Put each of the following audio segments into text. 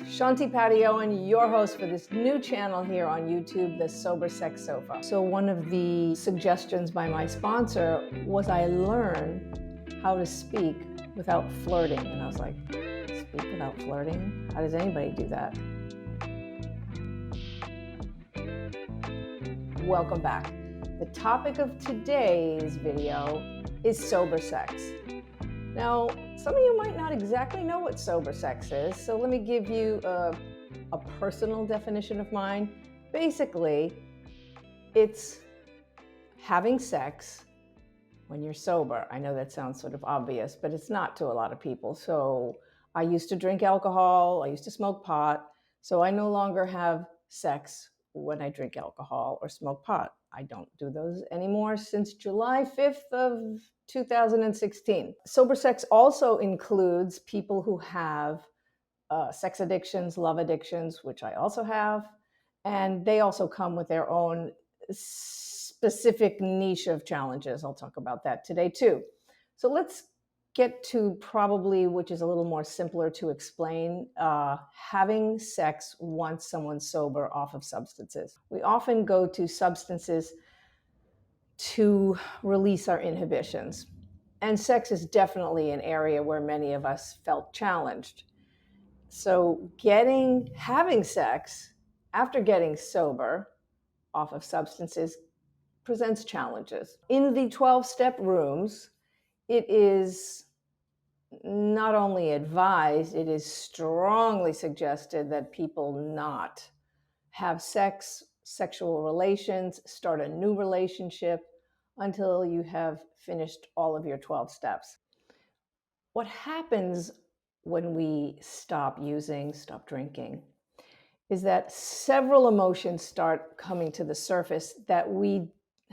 Shanti Patio and your host for this new channel here on YouTube, the Sober Sex Sofa. So one of the suggestions by my sponsor was I learn how to speak without flirting. And I was like, speak without flirting? How does anybody do that? Welcome back. The topic of today's video is sober sex. Now, some of you might not exactly know what sober sex is, so let me give you a personal definition of mine. Basically, it's having sex when you're sober. I know that sounds sort of obvious, but it's not to a lot of people. So I used to drink alcohol, I used to smoke pot, so I no longer have sex when I drink alcohol or smoke pot. I don't do those anymore since July 5th of 2016. Sober sex also includes people who have sex addictions, love addictions, which I also have, and they also come with their own specific niche of challenges. I'll talk about that today too. So let's get to probably, which is a little more simpler to explain, having sex once someone's sober off of substances. We often go to substances to release our inhibitions. And sex is definitely an area where many of us felt challenged. So having sex after getting sober off of substances presents challenges. In the 12-step rooms, it is not only advised, it is strongly suggested that people not have sexual relations, start a new relationship until you have finished all of your 12 steps. What happens when we stop drinking, is that several emotions start coming to the surface that we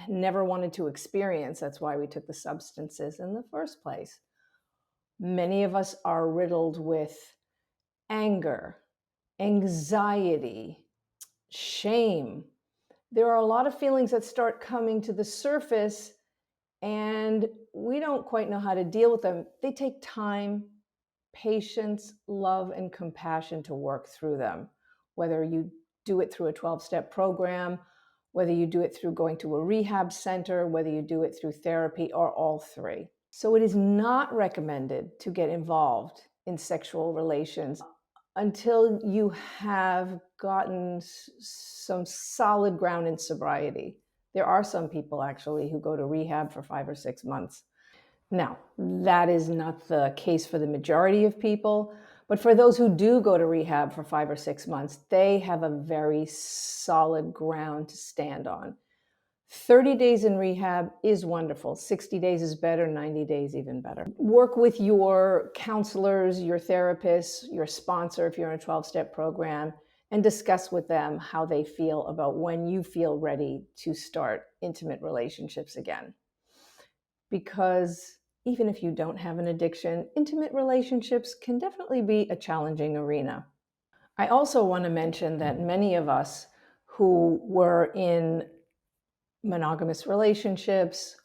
never wanted to experience. That's why we took the substances in the first place. Many of us are riddled with anger, anxiety, shame. There are a lot of feelings that start coming to the surface and we don't quite know how to deal with them. They take time, patience, love, and compassion to work through them. Whether you do it through a 12-step program, whether you do it through going to a rehab center, whether you do it through therapy, or all three. So it is not recommended to get involved in sexual relations until you have gotten some solid ground in sobriety. There are some people actually who go to rehab for 5 or 6 months. Now, that is not the case for the majority of people, but for those who do go to rehab for 5 or 6 months, they have a very solid ground to stand on. 30 days in rehab is wonderful. 60 days is better, 90 days even better. Work with your counselors, your therapists, your sponsor if you're in a 12-step program, and discuss with them how they feel about when you feel ready to start intimate relationships again. Because even if you don't have an addiction, intimate relationships can definitely be a challenging arena. I also want to mention that many of us who were in monogamous relationships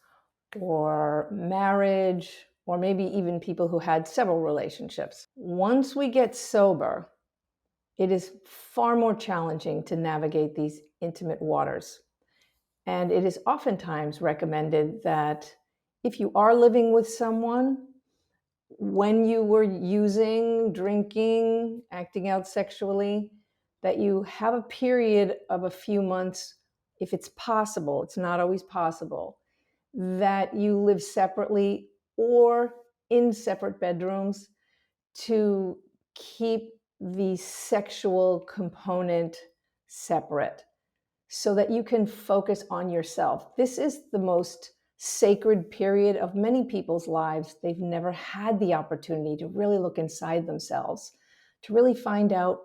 or marriage, or maybe even people who had several relationships, once we get sober, it is far more challenging to navigate these intimate waters. And it is oftentimes recommended that if you are living with someone, when you were using, drinking, acting out sexually, that you have a period of a few months, if it's possible, it's not always possible, that you live separately or in separate bedrooms to keep the sexual component separate so that you can focus on yourself. This is the most sacred period of many people's lives. They've never had the opportunity to really look inside themselves, to really find out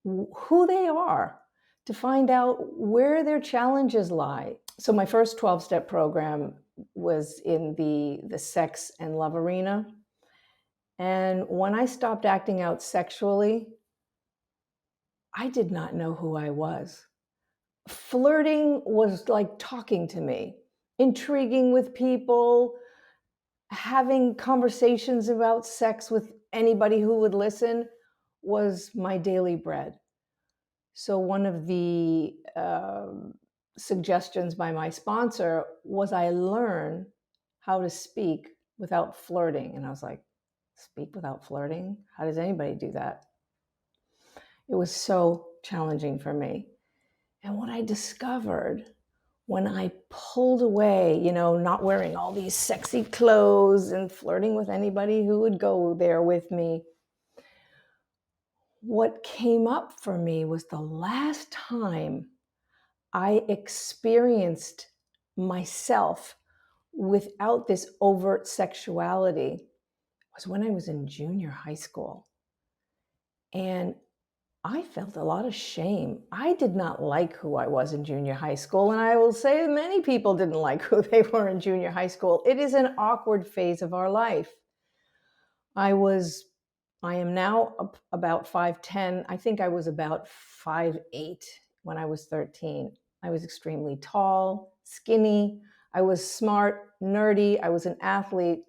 who they are, to find out where their challenges lie. So my first 12-step program was in the sex and love arena. And when I stopped acting out sexually, I did not know who I was. Flirting was like talking to me, intriguing with people, having conversations about sex with anybody who would listen was my daily bread. So one of the suggestions by my sponsor was I learn how to speak without flirting. And I was like, speak without flirting? How does anybody do that? It was so challenging for me. And what I discovered when I pulled away, not wearing all these sexy clothes and flirting with anybody who would go there with me, what came up for me was the last time I experienced myself without this overt sexuality was when I was in junior high school. And I felt a lot of shame. I did not like who I was in junior high school. And I will say many people didn't like who they were in junior high school. It is an awkward phase of our life. I am now about 5'10". I think I was about 5'8" when I was 13. I was extremely tall, skinny. I was smart, nerdy. I was an athlete.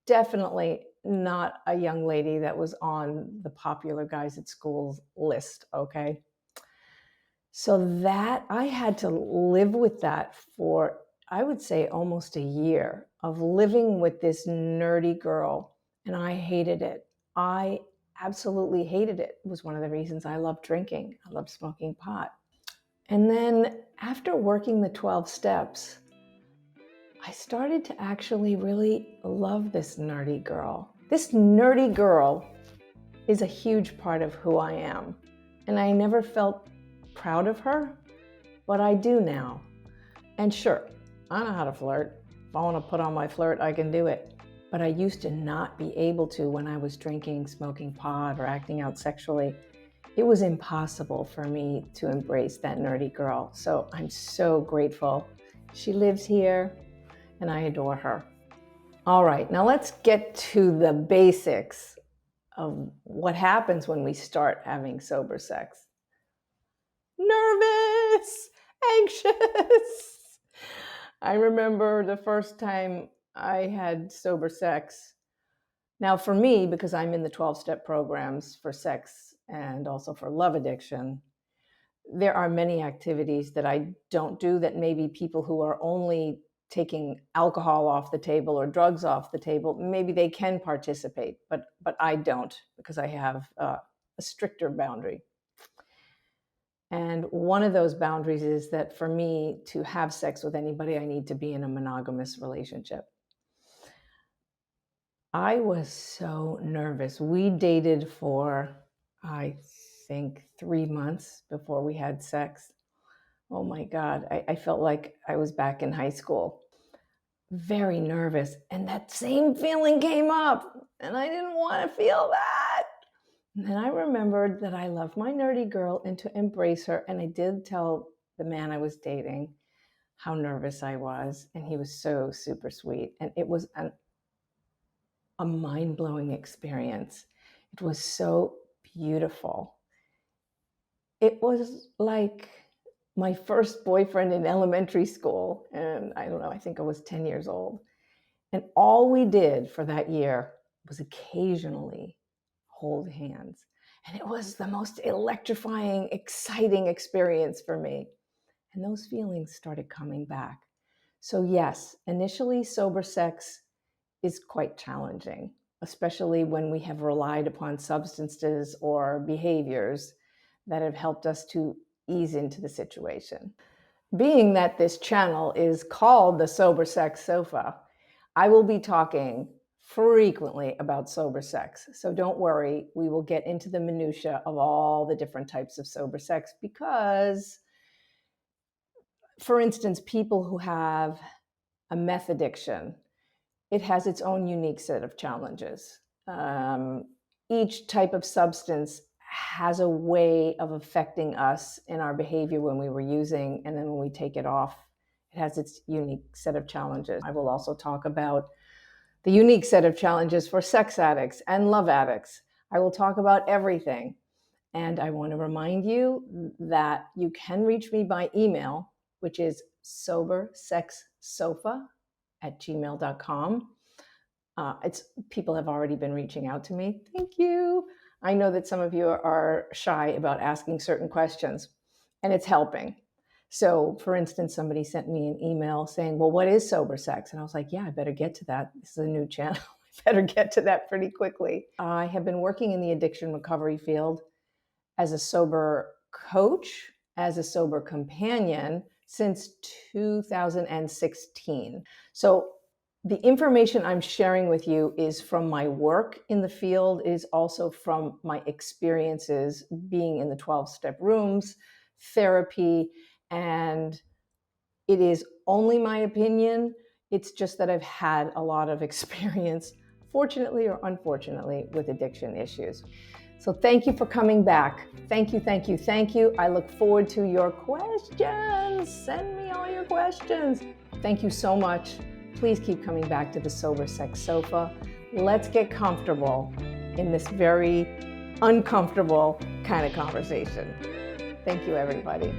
Definitely not a young lady that was on the popular guys at school list, okay? So that I had to live with that for, I would say, almost a year of living with this nerdy girl, and I hated it. I absolutely hated it. It was one of the reasons I loved drinking. I loved smoking pot. And then after working the 12 steps, I started to actually really love this nerdy girl. This nerdy girl is a huge part of who I am. And I never felt proud of her, but I do now. And sure, I know how to flirt. If I want to put on my flirt, I can do it. But I used to not be able to when I was drinking, smoking pot, or acting out sexually. It was impossible for me to embrace that nerdy girl. So I'm so grateful. She lives here, and I adore her. All right, now let's get to the basics of what happens when we start having sober sex. Nervous, anxious. I remember the first time I had sober sex. Now for me, because I'm in the 12-step programs for sex and also for love addiction, there are many activities that I don't do that maybe people who are only taking alcohol off the table or drugs off the table, maybe they can participate, but I don't, because I have a stricter boundary. And one of those boundaries is that for me to have sex with anybody, I need to be in a monogamous relationship. I was so nervous. We dated for, I think, 3 months before we had sex. Oh my God, I felt like I was back in high school. Very nervous. And that same feeling came up, and I didn't want to feel that. And then I remembered that I loved my nerdy girl and to embrace her. And I did tell the man I was dating how nervous I was. And he was so super sweet. And it was a mind-blowing experience. It was so beautiful. It was like my first boyfriend in elementary school. And I don't know, I think I was 10 years old. And all we did for that year was occasionally hold hands. And it was the most electrifying, exciting experience for me. And those feelings started coming back. So yes, initially sober sex is quite challenging, especially when we have relied upon substances or behaviors that have helped us to ease into the situation. Being that this channel is called the Sober Sex Sofa, I will be talking frequently about sober sex. So don't worry, we will get into the minutia of all the different types of sober sex because, for instance, people who have a meth addiction, it has its own unique set of challenges. Each type of substance has a way of affecting us in our behavior when we were using, and then when we take it off, it has its unique set of challenges. I will also talk about the unique set of challenges for sex addicts and love addicts. I will talk about everything. And I want to remind you that you can reach me by email, which is sobersexsofa@gmail.com. People have already been reaching out to me. Thank you. I know that some of you are shy about asking certain questions, and it's helping. So, for instance, somebody sent me an email saying, well, what is sober sex? And I was like, yeah, I better get to that. This is a new channel. I better get to that pretty quickly. I have been working in the addiction recovery field as a sober coach, as a sober companion since 2016. So the information I'm sharing with you is from my work in the field, is also from my experiences being in the 12-step rooms, therapy, and it is only my opinion. It's just that I've had a lot of experience, fortunately or unfortunately, with addiction issues. So thank you for coming back. Thank you, thank you, thank you. I look forward to your questions. Send me all your questions. Thank you so much. Please keep coming back to the Sober Sex Sofa. Let's get comfortable in this very uncomfortable kind of conversation. Thank you, everybody.